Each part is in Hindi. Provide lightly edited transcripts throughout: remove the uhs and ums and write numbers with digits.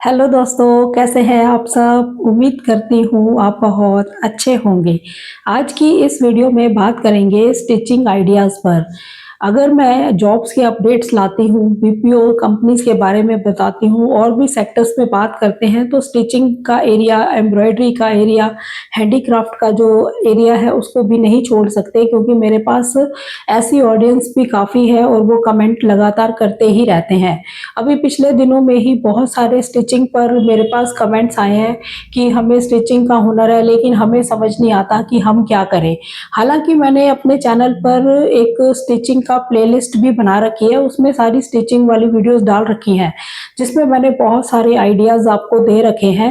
हेलो दोस्तों, कैसे हैं आप सब। उम्मीद करती हूँ आप बहुत अच्छे होंगे। आज की इस वीडियो में बात करेंगे स्टिचिंग आइडियाज़ पर। अगर मैं जॉब्स के अपडेट्स लाती हूँ, बीपीओ कंपनीज के बारे में बताती हूँ और भी सेक्टर्स में बात करते हैं, तो स्टिचिंग का एरिया, एम्ब्रॉयडरी का एरिया, हैंडीक्राफ्ट का जो एरिया है उसको भी नहीं छोड़ सकते, क्योंकि मेरे पास ऐसी ऑडियंस भी काफ़ी है और वो कमेंट लगातार करते ही रहते हैं। अभी पिछले दिनों में ही बहुत सारे स्टिचिंग पर मेरे पास कमेंट्स आए हैं कि हमें स्टिचिंग का हुनर है, लेकिन हमें समझ नहीं आता कि हम क्या करें। हालांकि मैंने अपने चैनल पर एक स्टिचिंग का प्लेलिस्ट भी बना रखी है, उसमें सारी स्टिचिंग वाली वीडियोस डाल रखी हैं, जिसमें मैंने बहुत सारे आइडियाज़ आपको दे रखे हैं।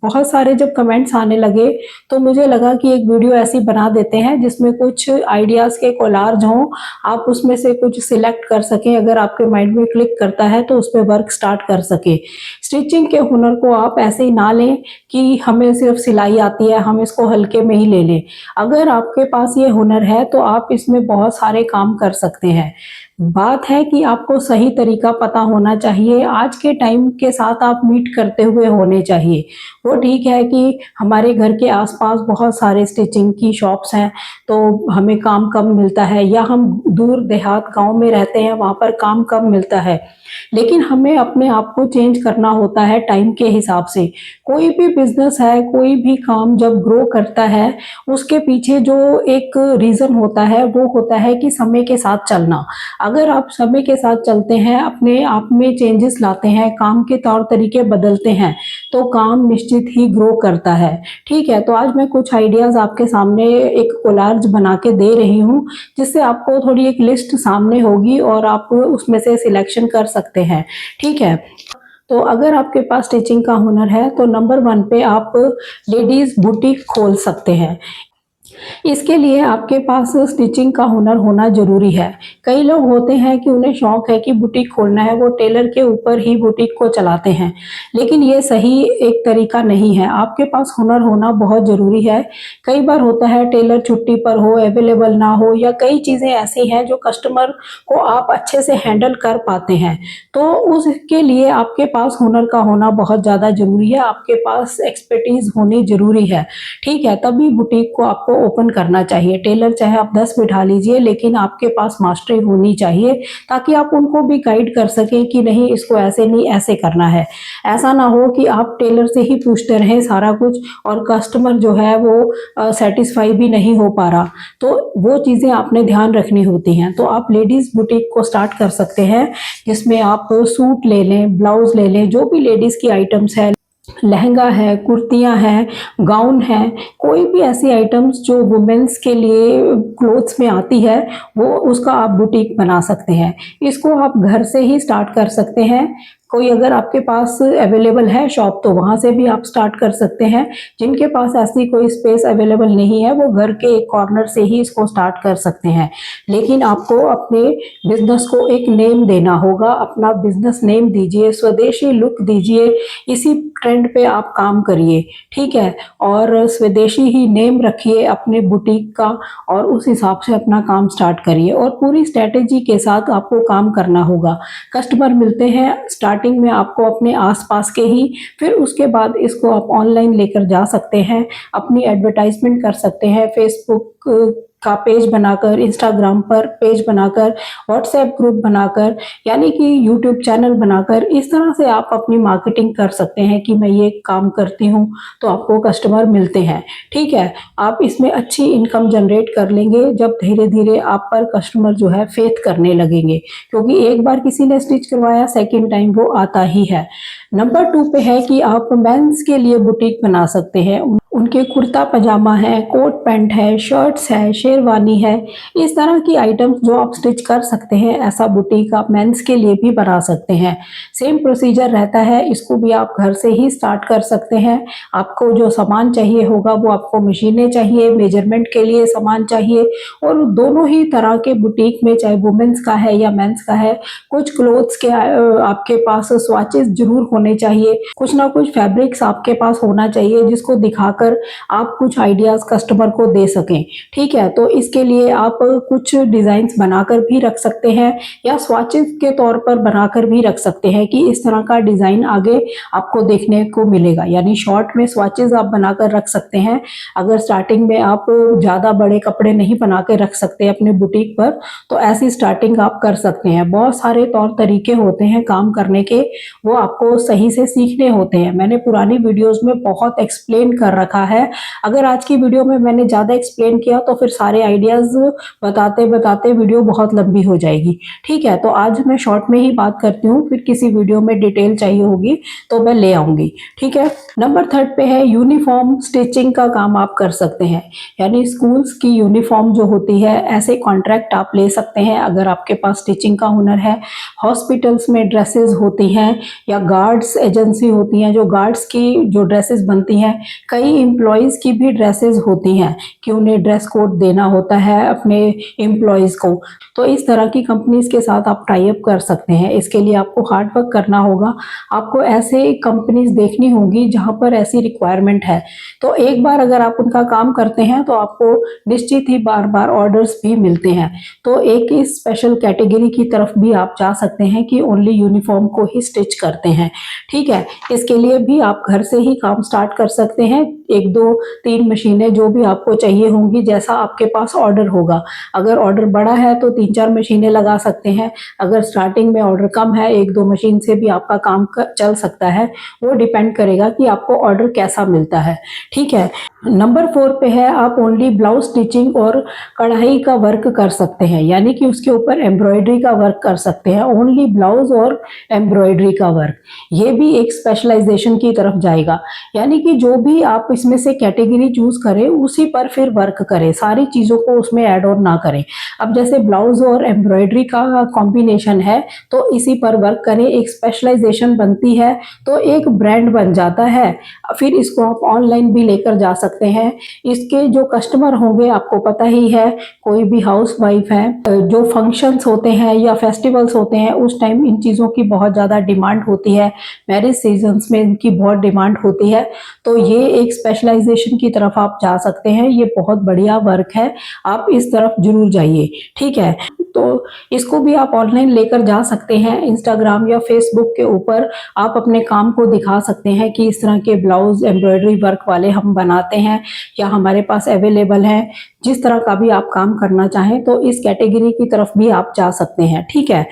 बहुत सारे जब कमेंट्स आने लगे तो मुझे लगा कि एक वीडियो ऐसी बना देते हैं जिसमें कुछ आइडियाज़ के कोलाज हों, आप उसमें से कुछ सिलेक्ट कर सकें। अगर आपके माइंड में क्लिक करता है तो उस पर वर्क स्टार्ट कर सके। स्टिचिंग के हुनर को आप ऐसे ही ना लें कि हमें सिर्फ सिलाई आती है, हम इसको हल्के में ही ले लें। अगर आपके पास ये हुनर है तो आप इसमें बहुत सारे काम कर सकते हैं। बात है कि आपको सही तरीका पता होना चाहिए, आज के टाइम के साथ आप मीट करते हुए होने चाहिए। वो ठीक है कि हमारे घर के आसपास बहुत सारे स्टिचिंग की शॉप्स हैं, तो हमें काम कम मिलता है, या हम दूर देहात गांव में रहते हैं, वहाँ पर काम कम मिलता है। लेकिन हमें अपने आप को चेंज करना होता है टाइम के हिसाब से। कोई भी बिजनेस है, कोई भी काम जब ग्रो करता है, उसके पीछे जो एक रीज़न होता है वो होता है कि समय के साथ चलना। अगर आप समय के साथ चलते हैं, अपने आप में चेंजेस लाते हैं, काम के तौर तरीके बदलते हैं, तो काम निश्चित ही ग्रो करता है। ठीक है, तो आज मैं कुछ आइडियाज़ आपके सामने एक कोलाज बना के दे रही हूँ, जिससे आपको थोड़ी एक लिस्ट सामने होगी और आप उसमें से सिलेक्शन कर सकते हैं। ठीक है, तो अगर आपके पास स्टिचिंग का हुनर है तो नंबर 1 पे आप लेडीज़ बुटीक खोल सकते हैं। इसके लिए आपके पास स्टिचिंग का हुनर होना ज़रूरी है। कई लोग होते हैं कि उन्हें शौक है कि बुटीक खोलना है, वो टेलर के ऊपर ही बुटीक को चलाते हैं, लेकिन ये सही एक तरीका नहीं है। आपके पास हुनर होना बहुत ज़रूरी है। कई बार होता है टेलर छुट्टी पर हो, अवेलेबल ना हो, या कई चीज़ें ऐसी हैं जो कस्टमर को आप अच्छे से हैंडल कर पाते हैं, तो उसके लिए आपके पास हुनर का होना बहुत ज़्यादा ज़रूरी है, आपके पास एक्सपर्टीज़ होनी ज़रूरी है। ठीक है, तभी बुटीक को आपको ओपन करना चाहिए। टेलर चाहे आप 10 बिठा लीजिए, लेकिन आपके पास मास्टरी होनी चाहिए, ताकि आप उनको भी गाइड कर सकें कि नहीं, इसको ऐसे नहीं ऐसे करना है। ऐसा ना हो कि आप टेलर से ही पूछते रहें सारा कुछ और कस्टमर जो है वो सेटिस्फाई भी नहीं हो पा रहा, तो वो चीज़ें आपने ध्यान रखनी होती हैं। तो आप लेडीज़ बुटीक को स्टार्ट कर सकते हैं, जिसमें आप सूट ले लें, ब्लाउज ले लें, जो भी लेडीज़ की आइटम्स है, लहंगा है, कुर्तियाँ हैं, गाउन है, कोई भी ऐसी आइटम्स जो वुमेन्स के लिए क्लोथ्स में आती है, वो उसका आप बुटीक बना सकते हैं। इसको आप घर से ही स्टार्ट कर सकते हैं। कोई अगर आपके पास अवेलेबल है शॉप, तो वहाँ से भी आप स्टार्ट कर सकते हैं। जिनके पास ऐसी कोई स्पेस अवेलेबल नहीं है, वो घर के एक कॉर्नर से ही इसको स्टार्ट कर सकते हैं। लेकिन आपको अपने बिजनेस को एक नेम देना होगा, अपना बिजनेस नेम दीजिए, स्वदेशी लुक दीजिए, इसी ट्रेंड पे आप काम करिए। ठीक है, और स्वदेशी ही नेम रखिए अपने बुटीक का, और उस हिसाब से अपना काम स्टार्ट करिए, और पूरी स्ट्रेटेजी के साथ आपको काम करना होगा। कस्टमर मिलते हैं स्टार्टिंग में आपको अपने आसपास के ही, फिर उसके बाद इसको आप ऑनलाइन लेकर जा सकते हैं, अपनी एडवर्टाइजमेंट कर सकते हैं, फेसबुक का पेज बनाकर, इंस्टाग्राम पर पेज बनाकर, व्हाट्सएप ग्रुप बनाकर, यानी कि यूट्यूब चैनल बनाकर, इस तरह से आप अपनी मार्केटिंग कर सकते हैं कि मैं ये काम करती हूँ, तो आपको कस्टमर मिलते हैं। ठीक है, आप इसमें अच्छी इनकम जनरेट कर लेंगे जब धीरे धीरे आप पर कस्टमर जो है फेथ करने लगेंगे, क्योंकि एक बार किसी ने स्टिच करवाया, सेकेंड टाइम वो आता ही है। नंबर 2 पे है कि आप मेंस के लिए बुटीक बना सकते हैं। उनके कुर्ता पजामा है, कोट पैंट है, शर्ट्स है, शेरवानी है, इस तरह की आइटम्स जो आप स्टिच कर सकते हैं, ऐसा बुटीक आप मेंस के लिए भी बना सकते हैं। सेम प्रोसीजर रहता है, इसको भी आप घर से ही स्टार्ट कर सकते हैं। आपको जो सामान चाहिए होगा, वो आपको मशीनें चाहिए, मेजरमेंट के लिए सामान चाहिए, और दोनों ही तरह के बुटीक में, चाहे वुमेन्स का है या मेंस का है, कुछ क्लोथ्स के आपके पास स्वाचेस जरूर होने चाहिए, कुछ ना कुछ फैब्रिक्स आपके पास होना चाहिए, जिसको दिखाकर बनाकर आप कुछ आइडियाज़ कस्टमर को दे सकें। ठीक है, तो इसके लिए आप कुछ डिज़ाइंस बनाकर भी रख सकते हैं या स्वॉचेस के तौर पर बनाकर भी रख सकते हैं कि इस तरह का डिज़ाइन आगे आपको देखने को मिलेगा। यानी शॉर्ट में स्वॉचेस आप बनाकर रख सकते हैं। अगर स्टार्टिंग में आप ज़्यादा बड़े कपड़े नहीं बना के रख सकते अपने बुटीक पर, तो ऐसी स्टार्टिंग आप कर सकते हैं। बहुत सारे तौर तरीके होते हैं काम करने के, वो आपको सही से सीखने होते हैं। मैंने पुरानी वीडियोस में बहुत एक्सप्लेन कर रखा है। अगर आज की वीडियो में मैंने ज़्यादा एक्सप्लेन किया तो फिर सारे आइडियाज़ बताते बताते वीडियो बहुत लंबी हो जाएगी। ठीक है, तो आज मैं शॉर्ट में ही बात करती हूँ, फिर किसी वीडियो में डिटेल चाहिए होगी तो मैं ले आऊँगी। ठीक है, नंबर 3 पे है यूनिफॉर्म स्टिचिंग का काम आप कर सकते हैं। यानी स्कूल्स की यूनिफॉर्म जो होती है, ऐसे कॉन्ट्रैक्ट आप ले सकते हैं अगर आपके पास स्टिचिंग का हुनर है। हॉस्पिटल्स में ड्रेसेस होती हैं या गार्ड्स एजेंसी होती हैं, जो गार्ड्स की जो ड्रेसेस बनती हैं, कई एम्प्लॉयज़ की भी ड्रेसेस होती हैं कि उन्हें ड्रेस कोड देना होता है अपने एम्प्लॉयज़ को। तो इस तरह की कंपनीज़ के साथ आप टाई अप कर सकते हैं। इसके लिए आपको हार्ड वर्क करना होगा। आपको ऐसे कंपनीज़ देखनी होंगी जहाँ पर ऐसी रिक्वायरमेंट है। तो एक बार अगर आप उनका काम करते हैं तो आपको निश्चित ही बार-बार ऑर्डर्स भी मिलते हैं। तो एक इस स्पेशल कैटेगरी की तरफ भी आप जा सकते हैं कि ओनली यूनिफॉर्म को ही स्टिच करते हैं। ठीक है, इसके लिए भी आप घर से ही काम स्टार्ट कर सकते हैं। 1, 2, 3 मशीनें जो भी आपको चाहिए होंगी, जैसा आपके पास ऑर्डर होगा। अगर ऑर्डर बड़ा है तो 3-4 मशीनें लगा सकते हैं। अगर स्टार्टिंग में ऑर्डर कम है, 1-2 मशीन से भी आपका काम चल सकता है। वो डिपेंड करेगा कि आपको ऑर्डर कैसा मिलता है। ठीक है, नंबर 4 पे है आप ओनली ब्लाउज स्टिचिंग और कढ़ाई का वर्क कर सकते हैं। यानी कि उसके ऊपर एम्ब्रॉयडरी का वर्क कर सकते हैं। ओनली ब्लाउज और एम्ब्रॉयडरी का वर्क, ये भी एक स्पेशलाइजेशन की तरफ जाएगा। यानी कि जो भी आप इसमें से कैटेगरी चूज करें उसी पर फिर वर्क करें, सारी चीज़ों को उसमें ऐड ऑन ना करें। अब जैसे ब्लाउज और एम्ब्रॉयडरी का कॉम्बिनेशन है तो इसी पर वर्क करें, एक स्पेशलाइजेशन बनती है तो एक ब्रांड बन जाता है। फिर इसको आप ऑनलाइन भी लेकर जा सकते हैं। इसके जो कस्टमर होंगे आपको पता ही है, कोई भी हाउस वाइफ है, जो फंक्शंस होते हैं या फेस्टिवल्स होते हैं उस टाइम इन चीज़ों की बहुत ज़्यादा डिमांड होती है। मैरिज सीजन्स में इनकी बहुत डिमांड होती है। तो ये एक स्पेशलाइजेशन की तरफ आप जा सकते हैं। ये बहुत बढ़िया वर्क है, आप इस तरफ जरूर जाइए। ठीक है, तो इसको भी आप ऑनलाइन लेकर जा सकते हैं। इंस्टाग्राम या फेसबुक के ऊपर आप अपने काम को दिखा सकते हैं कि इस तरह के ब्लाउज एम्ब्रॉयडरी वर्क वाले हम बनाते हैं या हमारे पास अवेलेबल हैं। जिस तरह का भी आप काम करना चाहें तो इस कैटेगरी की तरफ भी आप जा सकते हैं। ठीक है,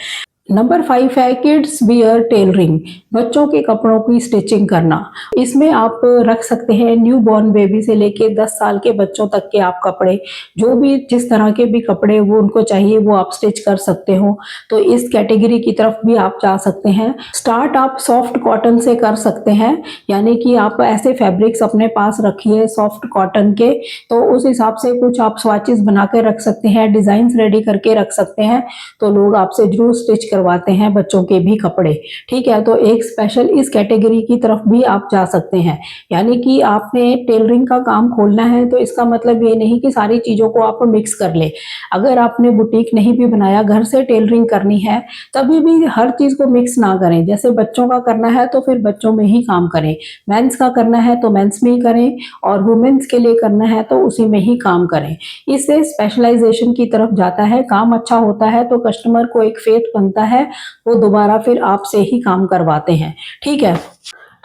नंबर 5 है किड्स वियर टेलरिंग, बच्चों के कपड़ों की स्टिचिंग करना। इसमें आप रख सकते हैं न्यू बॉर्न बेबी से लेके 10 साल के बच्चों तक के आप कपड़े, जो भी जिस तरह के भी कपड़े वो उनको चाहिए वो आप स्टिच कर सकते हो। तो इस कैटेगरी की तरफ भी आप जा सकते हैं। स्टार्ट आप सॉफ्ट कॉटन से कर सकते हैं, यानी कि आप ऐसे फैब्रिक्स अपने पास रखिए सॉफ्ट कॉटन के, तो उस हिसाब से कुछ आप स्वॉचेस बना के रख सकते हैं, डिजाइन रेडी करके रख सकते हैं, तो लोग आपसे जरूर स्टिच करवाते हैं बच्चों के भी कपड़े। ठीक है, तो एक स्पेशल इस कैटेगरी की तरफ भी आप जा सकते हैं। यानी कि आपने टेलरिंग का काम खोलना है तो इसका मतलब ये नहीं कि सारी चीज़ों को आप मिक्स कर ले। अगर आपने बुटीक नहीं भी बनाया, घर से टेलरिंग करनी है, तभी भी हर चीज़ को मिक्स ना करें। जैसे बच्चों का करना है तो फिर बच्चों में ही काम करें, मेंस का करना है तो मेंस में ही करें, और वुमेन्स के लिए करना है तो उसी में ही काम करें। इससे स्पेशलाइजेशन की तरफ जाता है, काम अच्छा होता है तो कस्टमर को एक फेथ बनता है, वो दोबारा फिर आपसे ही काम करवाते हैं। ठीक है,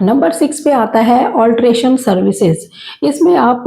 नंबर 6 पे आता है ऑल्ट्रेशन सर्विसेज। इसमें आप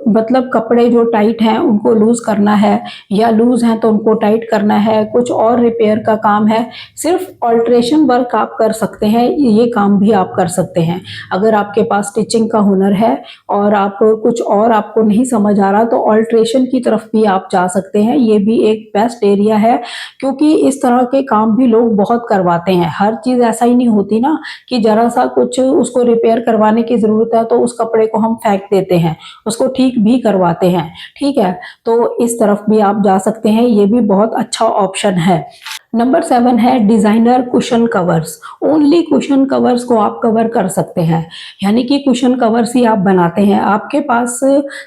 मतलब कपड़े जो टाइट हैं उनको लूज़ करना है या लूज़ हैं तो उनको टाइट करना है, कुछ और रिपेयर का काम है, सिर्फ ऑल्ट्रेशन वर्क आप कर सकते हैं। ये काम भी आप कर सकते हैं। अगर आपके पास स्टिचिंग का हुनर है और आप कुछ और आपको नहीं समझ आ रहा तो ऑल्ट्रेशन की तरफ भी आप जा सकते हैं। ये भी एक बेस्ट एरिया है, क्योंकि इस तरह के काम भी लोग बहुत करवाते हैं। हर चीज़ ऐसा ही नहीं होती ना कि जरा सा कुछ उसको रिपेयर करवाने की ज़रूरत है तो उस कपड़े को हम फेंक देते हैं, उसको ठीक भी करवाते हैं। ठीक है, तो इस तरफ भी आप जा सकते हैं, ये भी बहुत अच्छा ऑप्शन है। नंबर 7 है designer cushion covers. Only cushion covers को आप कवर कर सकते हैं, यानी कि कुशन कवर्स ही आप बनाते हैं। आपके पास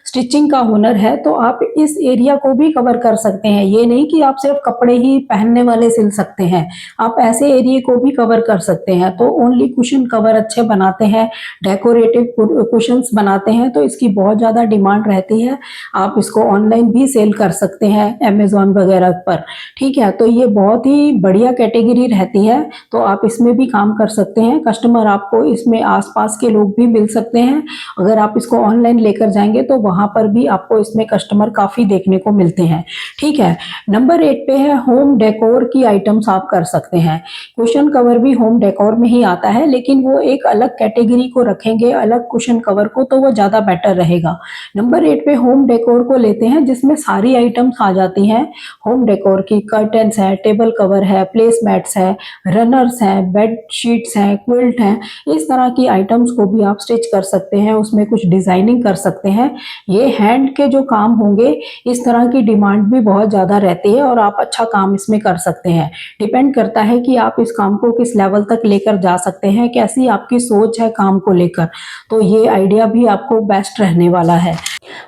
स्टिचिंग का हुनर है तो आप इस एरिया को भी कवर कर सकते हैं। ये नहीं कि आप सिर्फ कपड़े ही पहनने वाले सिल सकते हैं, आप ऐसे एरिया को भी कवर कर सकते हैं। तो ओनली कुशन कवर अच्छे बनाते हैं, डेकोरेटिव कुशंस बनाते हैं, तो इसकी बहुत ज़्यादा डिमांड रहती है। आप इसको ऑनलाइन भी सेल कर सकते हैं अमेजोन वगैरह पर। ठीक है, तो ये बहुत ही बढ़िया कैटेगरी रहती है, तो आप इसमें भी काम कर सकते हैं। कस्टमर आपको इसमें आसपास के लोग भी मिल सकते हैं। अगर आप इसको ऑनलाइन लेकर जाएंगे तो वहां पर भी आपको इसमें कस्टमर काफी देखने को मिलते हैं। ठीक है, नंबर 8 पे है होम डेकोर की आइटम्स आप कर सकते हैं। कुशन कवर भी होम डेकोर में ही आता है, लेकिन वो एक अलग कैटेगरी को रखेंगे, अलग कुशन कवर को, तो वो ज्यादा बेटर रहेगा। नंबर 8 पे होम डेकोर को लेते हैं, जिसमें सारी आइटम्स आ जाती हैं होम डेकोर की। कर्टन्स है, टेबल कवर है, प्लेस मैट्स है, रनर्स हैं, बेड शीट्स हैं, क्विल्ट हैं। इस तरह की आइटम्स को भी आप स्टिच कर सकते हैं, उसमें कुछ डिजाइनिंग कर सकते हैं। ये हैंड के जो काम होंगे, इस तरह की डिमांड भी बहुत ज़्यादा रहती है और आप अच्छा काम इसमें कर सकते हैं। डिपेंड करता है कि आप इस काम को किस लेवल तक लेकर जा सकते हैं, कैसी आपकी सोच है काम को लेकर। तो ये आइडिया भी आपको बेस्ट रहने वाला है।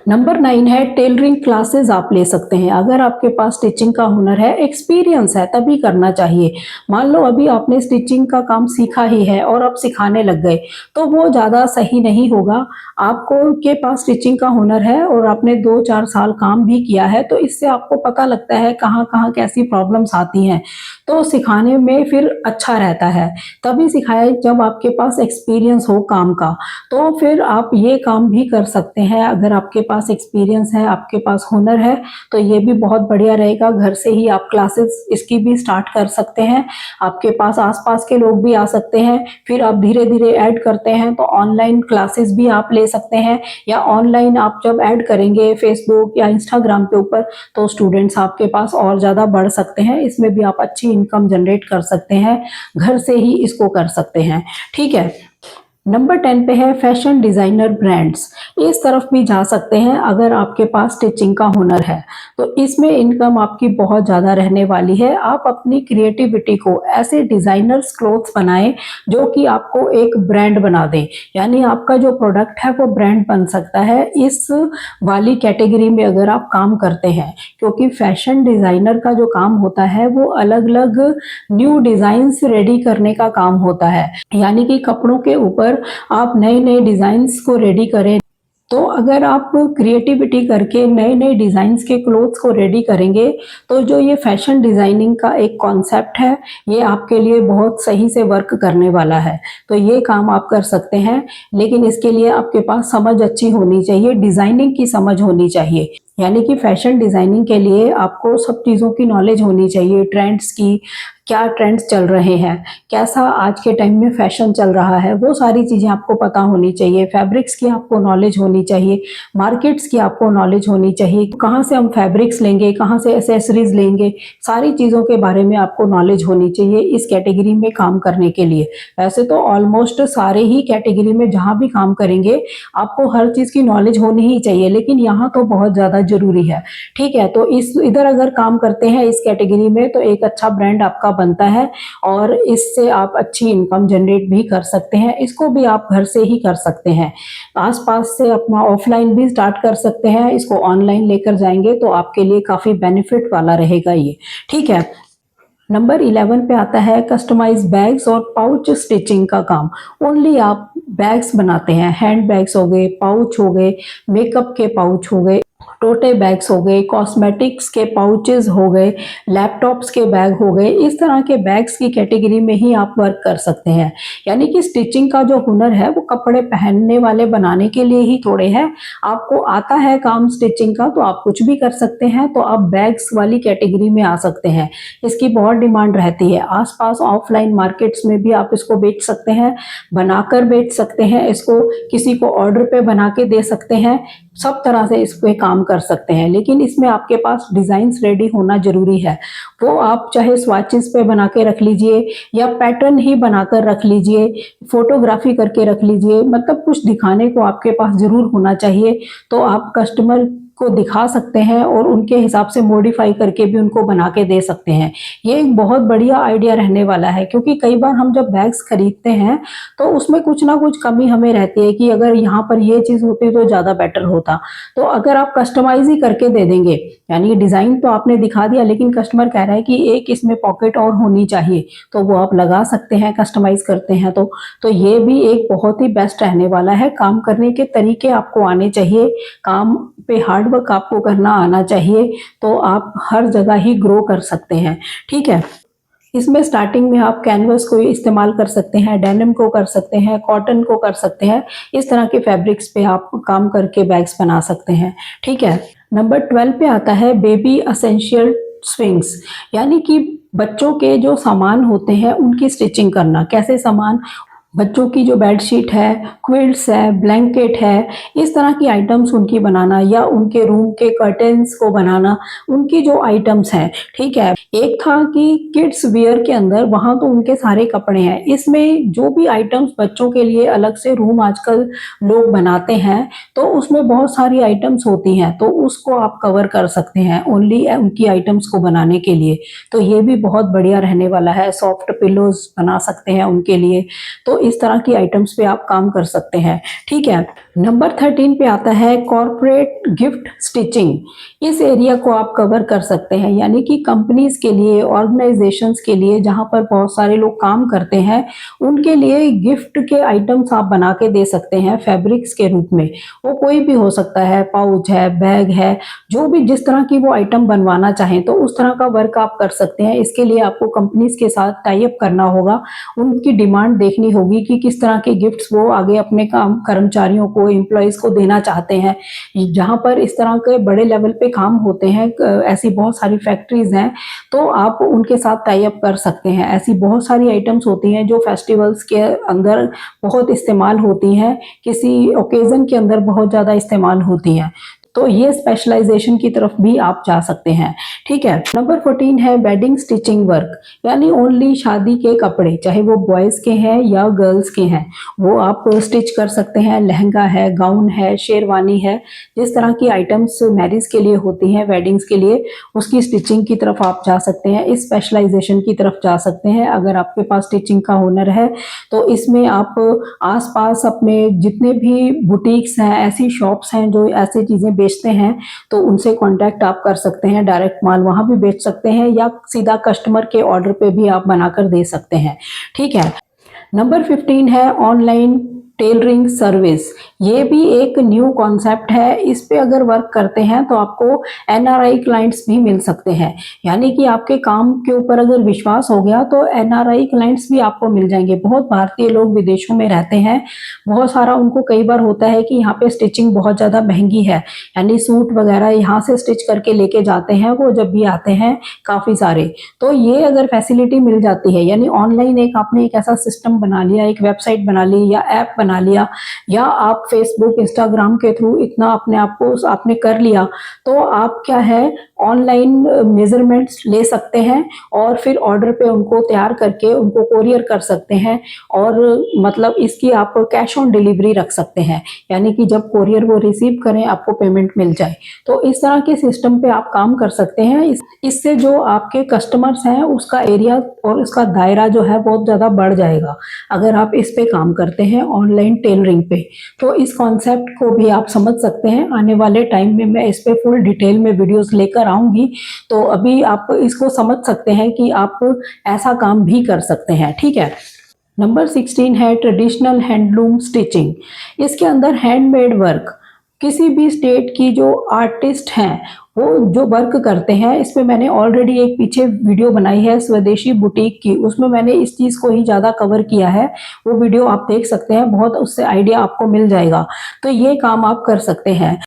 नंबर 9 है टेलरिंग क्लासेस आप ले सकते हैं। अगर आपके पास स्टिचिंग का हुनर है, एक्सपीरियंस है, तभी करना चाहिए। मान लो अभी आपने स्टिचिंग का काम सीखा ही है और आप सिखाने लग गए, तो वो ज़्यादा सही नहीं होगा। आपको के पास स्टिचिंग का हुनर है और आपने 2-4 साल काम भी किया है, तो इससे आपको पता लगता है कहाँ कहाँ कैसी प्रॉब्लम्स आती हैं, तो सिखाने में फिर अच्छा रहता है। तभी सिखाए जब आपके पास एक्सपीरियंस हो काम का, तो फिर आप ये काम भी कर सकते हैं। अगर आपके पास एक्सपीरियंस है, आपके पास हुनर है, तो ये भी बहुत बढ़िया रहेगा। घर से ही आप क्लासेस इसकी भी स्टार्ट कर सकते हैं। आपके पास आसपास के लोग भी आ सकते हैं, फिर आप धीरे धीरे ऐड करते हैं तो ऑनलाइन क्लासेस भी आप ले सकते हैं। या ऑनलाइन आप जब ऐड करेंगे फेसबुक या इंस्टाग्राम के ऊपर, तो स्टूडेंट्स आपके पास और ज़्यादा बढ़ सकते हैं। इसमें भी आप अच्छी इनकम जनरेट कर सकते हैं, घर से ही इसको कर सकते हैं। ठीक है, नंबर 10 पे है फैशन डिजाइनर ब्रांड्स। इस तरफ भी जा सकते हैं अगर आपके पास स्टिचिंग का हुनर है, तो इसमें इनकम आपकी बहुत ज़्यादा रहने वाली है। आप अपनी क्रिएटिविटी को ऐसे डिजाइनर्स क्लोथ्स बनाएं जो कि आपको एक ब्रांड बना दें, यानी आपका जो प्रोडक्ट है वो ब्रांड बन सकता है इस वाली कैटेगरी में अगर आप काम करते हैं। क्योंकि फैशन डिजाइनर का जो काम होता है वो अलग अलग न्यू डिजाइन्स रेडी करने का काम होता है, यानी कि कपड़ों के ऊपर आप नए नए डिजाइन्स को रेडी करें। तो अगर आप क्रिएटिविटी करके नए नए डिज़ाइंस के क्लोथ्स को रेडी करेंगे, तो जो ये फैशन डिज़ाइनिंग का एक कॉन्सेप्ट है, ये आपके लिए बहुत सही से वर्क करने वाला है। तो ये काम आप कर सकते हैं, लेकिन इसके लिए आपके पास समझ अच्छी होनी चाहिए, डिज़ाइनिंग की समझ होनी चाहिए। यानी कि फैशन डिज़ाइनिंग के लिए आपको सब चीज़ों की नॉलेज होनी चाहिए, ट्रेंड्स की, क्या ट्रेंड्स चल रहे हैं, कैसा आज के टाइम में फैशन चल रहा है, वो सारी चीज़ें आपको पता होनी चाहिए। फैब्रिक्स की आपको नॉलेज होनी चाहिए, मार्केट्स की आपको नॉलेज होनी चाहिए, कहाँ से हम फैब्रिक्स लेंगे, कहाँ से एसेसरीज लेंगे, सारी चीज़ों के बारे में आपको नॉलेज होनी चाहिए इस कैटेगरी में काम करने के लिए। वैसे तो ऑलमोस्ट सारे ही कैटेगरी में जहाँ भी काम करेंगे आपको हर चीज़ की नॉलेज होनी ही चाहिए, लेकिन यहाँ तो बहुत ज़्यादा जरूरी है। ठीक है, तो इस इधर अगर काम करते हैं इस कैटेगरी में, तो एक अच्छा ब्रांड आपका बनता है और इससे आप अच्छी इनकम जनरेट भी कर सकते हैं। इसको भी आप घर से ही कर सकते हैं, आसपास से अपना ऑफलाइन भी स्टार्ट कर सकते हैं। इसको ऑनलाइन लेकर जाएंगे तो आपके लिए काफ़ी बेनिफिट वाला रहेगा ये। ठीक है, नंबर 11 पे आता है कस्टमाइज बैग्स और पाउच स्टिचिंग का काम। ओनली आप बैग्स बनाते हैं, हैंड बैग्स हो गए, पाउच हो गए, मेकअप के पाउच हो गए, टोटे बैग्स हो गए, कॉस्मेटिक्स के पाउचेस हो गए, लैपटॉप्स के बैग हो गए। इस तरह के बैग्स की कैटेगरी में ही आप वर्क कर सकते हैं। यानी कि स्टिचिंग का जो हुनर है वो कपड़े पहनने वाले बनाने के लिए ही थोड़े है। आपको आता है काम स्टिचिंग का तो आप कुछ भी कर सकते हैं, तो आप बैग्स वाली कैटेगरी में आ सकते हैं। इसकी बहुत डिमांड रहती है, आसपास ऑफलाइन मार्केट्स में भी आप इसको बेच सकते हैं, बनाकर बेच सकते हैं, इसको किसी को ऑर्डर पे बना के दे सकते हैं, सब तरह से इस पे काम कर सकते हैं। लेकिन इसमें आपके पास डिजाइन्स रेडी होना जरूरी है। वो आप चाहे स्वाचेस पे बना के रख लीजिए या पैटर्न ही बनाकर रख लीजिए, फोटोग्राफी करके रख लीजिए, मतलब कुछ दिखाने को आपके पास जरूर होना चाहिए। तो आप कस्टमर को दिखा सकते हैं और उनके हिसाब से मॉडिफाई करके भी उनको बना के दे सकते हैं। ये एक बहुत बढ़िया आइडिया रहने वाला है, क्योंकि कई बार हम जब बैग्स खरीदते हैं तो उसमें कुछ ना कुछ कमी हमें रहती है कि अगर यहाँ पर ये चीज़ होती तो ज़्यादा बेटर होता। तो अगर आप कस्टमाइज ही करके दे देंगे, यानी डिज़ाइन तो आपने दिखा दिया लेकिन कस्टमर कह रहा है कि एक इसमें पॉकेट और होनी चाहिए, तो वो आप लगा सकते हैं कस्टमाइज करते हैं तो ये भी एक बहुत ही बेस्ट रहने वाला है। काम करने के तरीके आपको आने चाहिए, काम पे हार्ड वर्क आपको करना आना चाहिए, तो आप हर जगह ही ग्रो कर सकते हैं। ठीक है, इसमें स्टार्टिंग में आप कैनवस को इस्तेमाल कर सकते हैं, डेनिम को कर सकते हैं, कॉटन को कर सकते हैं। इस तरह के फैब्रिक्स पे आप काम करके बैग्स बना सकते हैं। ठीक है, नंबर 12 पे आता है बेबी असेंशियल स्विंग्स, यानी कि बच्चों के जो सामान होते हैं उनकी स्टिचिंग करना। कैसे सामान? बच्चों की जो बेडशीट है, क्विल्ट्स है, ब्लैंकेट है, इस तरह की आइटम्स उनकी बनाना, या उनके रूम के कर्टेन्स को बनाना, उनकी जो आइटम्स हैं। ठीक है, एक था कि किड्स वियर के अंदर, वहाँ तो उनके सारे कपड़े हैं। इसमें जो भी आइटम्स बच्चों के लिए अलग से रूम आजकल लोग बनाते हैं, तो उसमें बहुत सारी आइटम्स होती हैं, तो उसको आप कवर कर सकते हैं ओनली उनकी आइटम्स को बनाने के लिए। तो ये भी बहुत बढ़िया रहने वाला है। सॉफ्ट पिलोज बना सकते हैं उनके लिए, तो इस तरह की आइटम्स पे आप काम कर सकते हैं। ठीक है, नंबर 13 पे आता है कॉर्पोरेट गिफ्ट स्टिचिंग। इस एरिया को आप कवर कर सकते हैं, यानी कि कंपनीज के लिए, ऑर्गेनाइजेशंस के लिए, जहां पर बहुत सारे लोग काम करते हैं, उनके लिए गिफ्ट के आइटम्स आप बना के दे सकते हैं फैब्रिक्स के रूप में। वो कोई भी हो सकता है, पाउच है, बैग है, जो भी जिस तरह की वो आइटम बनवाना चाहें तो उस तरह का वर्क आप कर सकते हैं। इसके लिए आपको कंपनीज के साथ टाई अप करना होगा, उनकी डिमांड देखनी होगी कि किस तरह के गिफ्ट्स वो आगे अपने काम कर्मचारियों को, एम्प्लॉयज को देना चाहते हैं। जहां पर इस तरह के बड़े लेवल पे काम होते हैं, ऐसी बहुत सारी फैक्ट्रीज हैं, तो आप उनके साथ टाई अप कर सकते हैं। ऐसी बहुत सारी आइटम्स होती हैं जो फेस्टिवल्स के अंदर बहुत इस्तेमाल होती हैं, किसी ओकेजन के अंदर बहुत ज़्यादा इस्तेमाल होती हैं, तो ये स्पेशलाइजेशन की तरफ भी आप जा सकते हैं। ठीक है, नंबर 14 है वेडिंग स्टिचिंग वर्क, यानी ओनली शादी के कपड़े, चाहे वो बॉयज़ के हैं या गर्ल्स के हैं, वो आप स्टिच कर सकते हैं। लहंगा है, गाउन है, शेरवानी है, जिस तरह की आइटम्स मैरिज के लिए होती हैं, वेडिंग्स के लिए, उसकी स्टिचिंग की तरफ आप जा सकते हैं, इस स्पेशलाइजेशन की तरफ जा सकते हैं। अगर आपके पास स्टिचिंग का हुनर है तो इसमें आप आसपास अपने जितने भी बुटीक्स हैं, ऐसी शॉप्स हैं जो ऐसी चीज़ें बेचते हैं, तो उनसे कांटेक्ट आप कर सकते हैं। डायरेक्ट माल वहां भी बेच सकते हैं, या सीधा कस्टमर के ऑर्डर पे भी आप बनाकर दे सकते हैं। ठीक है, नंबर 15 है ऑनलाइन टेलरिंग सर्विस। ये भी एक न्यू कॉन्सेप्ट है। इस पे अगर वर्क करते हैं तो आपको एनआरआई क्लाइंट्स भी मिल सकते हैं, यानी कि आपके काम के ऊपर अगर विश्वास हो गया तो एनआरआई क्लाइंट्स भी आपको मिल जाएंगे। बहुत भारतीय लोग विदेशों में रहते हैं, बहुत सारा उनको कई बार होता है कि यहाँ पे स्टिचिंग बहुत ज़्यादा महंगी है, यानी सूट वगैरह यहाँ से स्टिच करके लेके जाते हैं वो जब भी आते हैं काफ़ी सारे। तो ये अगर फैसिलिटी मिल जाती है, यानी ऑनलाइन एक आपने एक ऐसा सिस्टम बना लिया, एक वेबसाइट बना ली या ऐप बना लिया, या आप फेसबुक, इंस्टाग्राम के थ्रू इतना अपने आप को आपने कर लिया, तो आप क्या है ऑनलाइन मेजरमेंट्स ले सकते हैं और फिर ऑर्डर पे उनको तैयार करके उनको कोरियर कर सकते हैं, और मतलब इसकी आप कैश ऑन डिलीवरी रख सकते हैं, यानी कि जब कोरियर वो रिसीव करें आपको पेमेंट मिल जाए। तो इस तरह के सिस्टम पे आप काम कर सकते हैं। इससे जो आपके कस्टमर्स हैं उसका एरिया और उसका दायरा जो है बहुत ज़्यादा बढ़ जाएगा अगर आप इस पे काम करते हैं ऑनलाइन टेलरिंग पे। तो इस कॉन्सेप्ट को भी आप समझ सकते हैं। आने वाले टाइम में मैं इस पे फुल डिटेल में वीडियोस लेकर आऊंगी, तो अभी आप इसको समझ सकते हैं कि आप ऐसा काम भी कर सकते हैं। ठीक है, नंबर 16 है ट्रेडिशनल हैंडलूम स्टिचिंग। इसके अंदर हैंडमेड वर्क, किसी भी स्टेट की जो आर्टिस्ट हैं वो जो वर्क करते हैं, इस पे मैंने ऑलरेडी एक पीछे वीडियो बनाई है स्वदेशी बुटीक की, उसमें मैंने इस चीज़ को ही ज़्यादा कवर किया है। वो वीडियो आप देख सकते हैं, बहुत उससे आइडिया आपको मिल जाएगा। तो ये काम आप कर सकते हैं,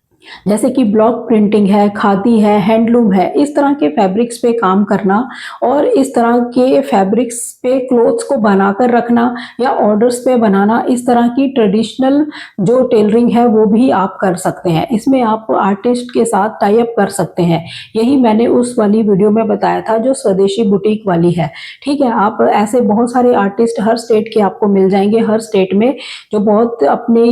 जैसे कि ब्लॉक प्रिंटिंग है, खादी है, हैंडलूम है, इस तरह के फैब्रिक्स पे काम करना और इस तरह के फैब्रिक्स पे क्लोथ्स को बनाकर रखना या ऑर्डर्स पे बनाना, इस तरह की ट्रेडिशनल जो टेलरिंग है वो भी आप कर सकते हैं। इसमें आप आर्टिस्ट के साथ टाई अप कर सकते हैं। यही मैंने उस वाली वीडियो में बताया था जो स्वदेशी बुटीक वाली है। ठीक है, आप ऐसे बहुत सारे आर्टिस्ट हर स्टेट के आपको मिल जाएंगे, हर स्टेट में जो बहुत अपने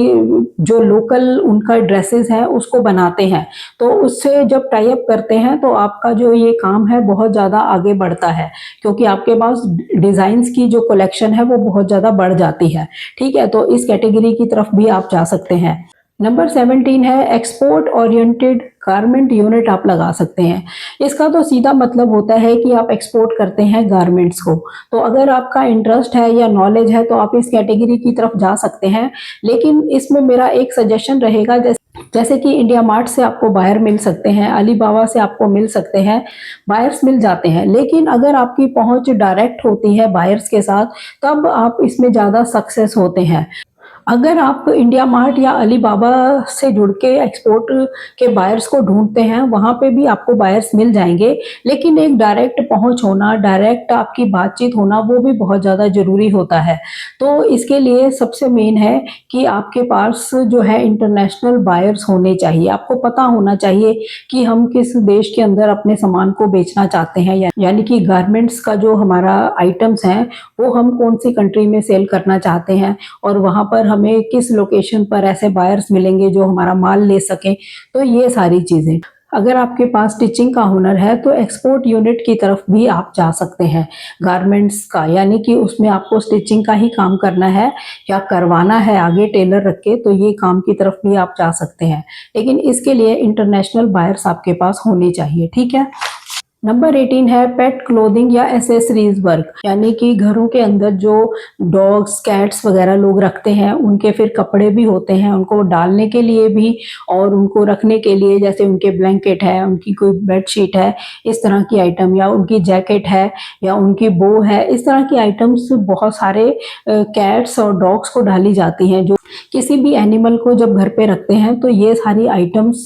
जो लोकल उनका ड्रेसेस हैं उसको बनाते हैं, तो उससे जब टाई अप करते हैं तो आपका जो ये काम है बहुत ज़्यादा आगे बढ़ता है, क्योंकि आपके पास डिज़ाइंस की जो कलेक्शन है वो बहुत ज़्यादा बढ़ जाती है। ठीक है, तो इस कैटेगरी की तरफ भी आप जा सकते हैं। नंबर 17 है एक्सपोर्ट ओरिएंटेड गारमेंट यूनिट आप लगा सकते हैं। इसका तो सीधा मतलब होता है कि आप एक्सपोर्ट करते हैं गारमेंट्स को। तो अगर आपका इंटरेस्ट है या नॉलेज है तो आप इस कैटेगरी की तरफ जा सकते हैं, लेकिन इसमें मेरा एक सजेशन रहेगा, जैसे कि इंडिया मार्ट से आपको बायर मिल सकते हैं, अलीबाबा से आपको मिल सकते हैं, बायर्स मिल जाते हैं, लेकिन अगर आपकी पहुंच डायरेक्ट होती है बायर्स के साथ तब आप इसमें ज़्यादा सक्सेस होते हैं। अगर आप इंडिया मार्ट या अलीबाबा से जुड़ के एक्सपोर्ट के बायर्स को ढूंढते हैं, वहाँ पे भी आपको बायर्स मिल जाएंगे, लेकिन एक डायरेक्ट पहुंच होना, डायरेक्ट आपकी बातचीत होना वो भी बहुत ज़्यादा ज़रूरी होता है। तो इसके लिए सबसे मेन है कि आपके पास जो है इंटरनेशनल बायर्स होने चाहिए। आपको पता होना चाहिए कि हम किस देश के अंदर अपने सामान को बेचना चाहते हैं, यानी कि गारमेंट्स का जो हमारा आइटम्स हैं वो हम कौन सी कंट्री में सेल करना चाहते हैं और वहाँ पर हमें किस लोकेशन पर ऐसे बायर्स मिलेंगे जो हमारा माल ले सकें। तो ये सारी चीज़ें, अगर आपके पास स्टिचिंग का हुनर है तो एक्सपोर्ट यूनिट की तरफ भी आप जा सकते हैं गारमेंट्स का, यानी कि उसमें आपको स्टिचिंग का ही काम करना है या करवाना है आगे टेलर रख के, तो ये काम की तरफ भी आप जा सकते हैं, लेकिन इसके लिए इंटरनेशनल बायर्स आपके पास होने चाहिए। ठीक है। नंबर 18 है पेट क्लोथिंग या एसेसरीज वर्क, यानी कि घरों के अंदर जो डॉग्स कैट्स वगैरह लोग रखते हैं उनके फिर कपड़े भी होते हैं, उनको डालने के लिए भी और उनको रखने के लिए, जैसे उनके ब्लैंकेट है, उनकी कोई बेडशीट है, इस तरह की आइटम, या उनकी जैकेट है या उनकी बो है, इस तरह की आइटम्स बहुत सारे कैट्स और डॉग्स को डाली जाती हैं। जो किसी भी एनिमल को जब घर पे रखते हैं तो ये सारी आइटम्स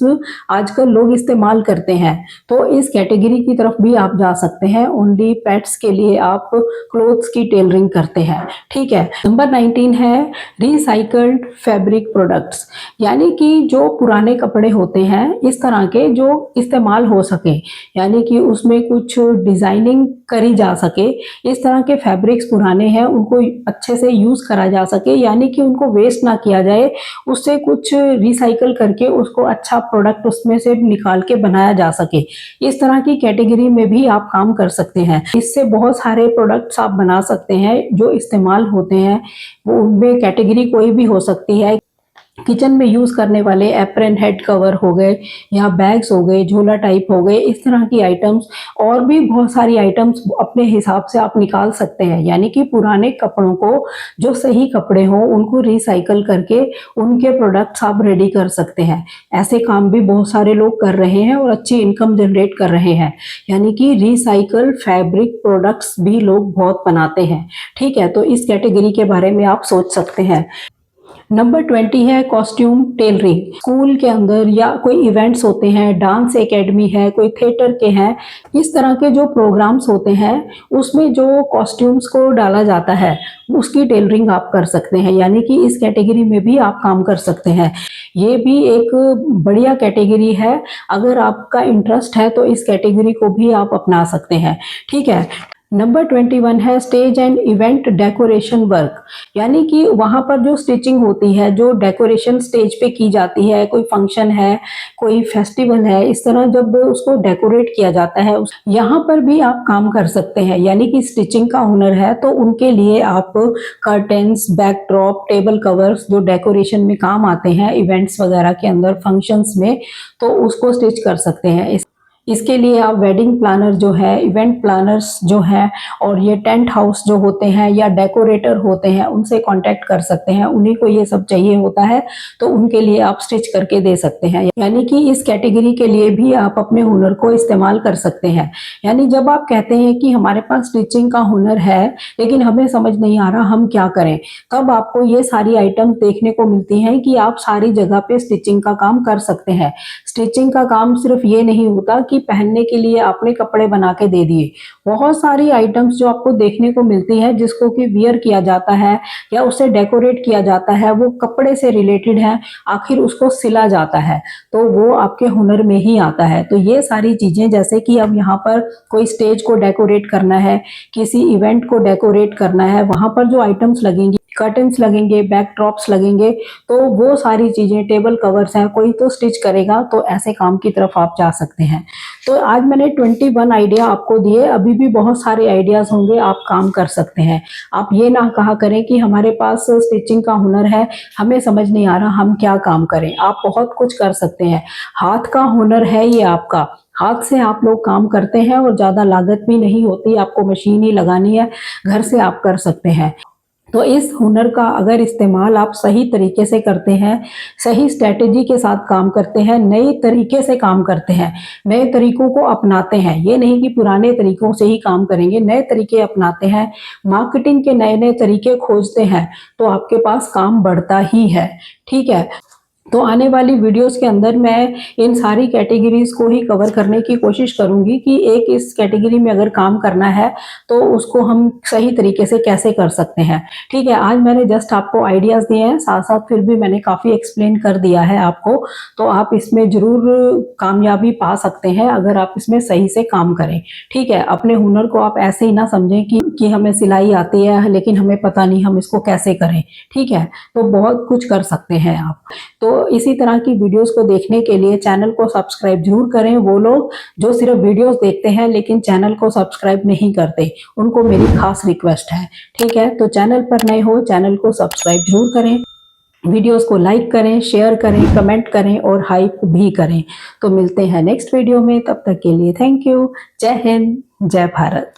आजकल लोग इस्तेमाल करते हैं, तो इस कैटेगरी की तरफ भी आप जा सकते हैं। ओनली पेट्स के लिए आप क्लोथ्स की टेलरिंग करते हैं। ठीक है। नंबर 19 है रिसाइकल्ड फैब्रिक प्रोडक्ट्स, यानी कि जो पुराने कपड़े होते हैं इस तरह के जो इस्तेमाल हो सके, यानी कि उसमें कुछ डिजाइनिंग करी जा सके, इस तरह के फैब्रिक्स पुराने हैं उनको अच्छे से यूज करा जा सके, यानी कि उनको वेस्ट ना किया जाए, उससे कुछ रिसाइकल करके उसको अच्छा प्रोडक्ट उसमें से निकाल के बनाया जा सके। इस तरह की कैटेगरी में भी आप काम कर सकते हैं। इससे बहुत सारे प्रोडक्ट्स आप बना सकते हैं जो इस्तेमाल होते हैं, वो उनमें कैटेगरी कोई भी हो सकती है। किचन में यूज करने वाले एप्रन, हेड कवर हो गए या बैग्स हो गए, झोला टाइप हो गए, इस तरह की आइटम्स और भी बहुत सारी आइटम्स अपने हिसाब से आप निकाल सकते हैं, यानी कि पुराने कपड़ों को, जो सही कपड़े हों उनको रिसाइकल करके उनके प्रोडक्ट्स आप रेडी कर सकते हैं। ऐसे काम भी बहुत सारे लोग कर रहे हैं और अच्छी इनकम जनरेट कर रहे हैं, यानी कि रिसाइकल फैब्रिक प्रोडक्ट्स भी लोग बहुत बनाते हैं। ठीक है, तो इस कैटेगरी के बारे में आप सोच सकते हैं। नंबर 20 है कॉस्ट्यूम टेलरिंग। स्कूल के अंदर या कोई इवेंट्स होते हैं, डांस एकेडमी है, कोई थिएटर के हैं, इस तरह के जो प्रोग्राम्स होते हैं उसमें जो कॉस्ट्यूम्स को डाला जाता है उसकी टेलरिंग आप कर सकते हैं, यानी कि इस कैटेगरी में भी आप काम कर सकते हैं। ये भी एक बढ़िया कैटेगरी है, अगर आपका इंटरेस्ट है तो इस कैटेगरी को भी आप अपना सकते हैं। ठीक है। नंबर 21 है stage and event decoration work, यानी कि वहाँ पर जो स्टिचिंग होती है, जो डेकोरेशन स्टेज पे की जाती है, कोई फंक्शन है, कोई फेस्टिवल है, इस तरह जब उसको डेकोरेट किया जाता है यहाँ पर भी आप काम कर सकते हैं, यानी कि स्टिचिंग का हुनर है तो उनके लिए आप कर्टेन्स, बैकड्रॉप, टेबल कवर्स जो डेकोरेशन में काम आते हैं इवेंट्स वगैरह के अंदर, फंक्शंस में, तो उसको स्टिच कर सकते हैं। इसके लिए आप वेडिंग प्लानर जो है, इवेंट प्लानर्स जो हैं और ये टेंट हाउस जो होते हैं या डेकोरेटर होते हैं उनसे कांटेक्ट कर सकते हैं, उन्हीं को ये सब चाहिए होता है तो उनके लिए आप स्टिच करके दे सकते हैं, यानी कि इस कैटेगरी के लिए भी आप अपने हुनर को इस्तेमाल कर सकते हैं। यानी जब आप कहते हैं कि हमारे पास स्टिचिंग का हुनर है लेकिन हमें समझ नहीं आ रहा हम क्या करें, तब आपको ये सारी आइटम देखने को मिलती हैं कि आप सारी जगह पे स्टिचिंग का काम कर सकते हैं। स्टिचिंग का काम सिर्फ ये नहीं होता कि पहनने के लिए आपने कपड़े बना के दे दिए, बहुत सारी आइटम्स जो आपको देखने को मिलती है जिसको कि वियर किया जाता है या उसे डेकोरेट किया जाता है, वो कपड़े से रिलेटेड है, आखिर उसको सिला जाता है, तो वो आपके हुनर में ही आता है। तो ये सारी चीजें, जैसे कि अब यहाँ पर कोई स्टेज को डेकोरेट करना है, किसी इवेंट को डेकोरेट करना है, वहां पर जो आइटम्स लगेंगी, कर्टन्स लगेंगे, बैकड्रॉप्स लगेंगे, तो वो सारी चीज़ें, टेबल कवर्स हैं, कोई तो स्टिच करेगा, तो ऐसे काम की तरफ आप जा सकते हैं। तो आज मैंने 21 आइडिया आपको दिए, अभी भी बहुत सारे आइडियाज़ होंगे, आप काम कर सकते हैं। आप ये ना कहा करें कि हमारे पास स्टिचिंग का हुनर है, हमें समझ नहीं आ रहा हम क्या काम करें। आप बहुत कुछ कर सकते हैं, हाथ का हुनर है ये आपका, हाथ से आप लोग काम करते हैं और ज़्यादा लागत भी नहीं होती, आपको मशीन ही लगानी है, घर से आप कर सकते हैं। तो इस हुनर का अगर इस्तेमाल आप सही तरीके से करते हैं, सही स्ट्रैटेजी के साथ काम करते हैं, नए तरीके से काम करते हैं, नए तरीकों को अपनाते हैं, ये नहीं कि पुराने तरीकों से ही काम करेंगे, नए तरीके अपनाते हैं, मार्केटिंग के नए-नए तरीके खोजते हैं, तो आपके पास काम बढ़ता ही है, ठीक है? तो आने वाली वीडियोस के अंदर मैं इन सारी कैटेगरीज़ को ही कवर करने की कोशिश करूँगी कि एक इस कैटेगरी में अगर काम करना है, तो उसको हम सही तरीके से कैसे कर सकते हैं, ठीक है? आज मैंने जस्ट आपको आइडियाज़ दिए हैं, साथ-साथ फिर भी मैंने काफ़ी एक्सप्लेन कर दिया है आपको, तो आप इसमें ज़रूर कामयाबी पा सकते हैं अगर आप इसमें सही से काम करें, ठीक है? अपने हुनर को आप ऐसे ही ना समझें कि हमें सिलाई आती है, लेकिन हमें पता नहीं हम इसको कैसे करें, ठीक है? तो बहुत कुछ कर सकते हैं आप। तो इसी तरह की वीडियोस को देखने के लिए चैनल को सब्सक्राइब जरूर करें। वो लोग जो सिर्फ वीडियोस देखते हैं लेकिन चैनल को सब्सक्राइब नहीं करते, उनको मेरी खास रिक्वेस्ट है, ठीक है? तो चैनल पर नए हो, चैनल को सब्सक्राइब जरूर करें, वीडियोस को लाइक करें, शेयर करें, कमेंट करें और हाइप भी करें। तो मिलते हैं नेक्स्ट वीडियो में, तब तक के लिए थैंक यू। जय हिंद, जय भारत।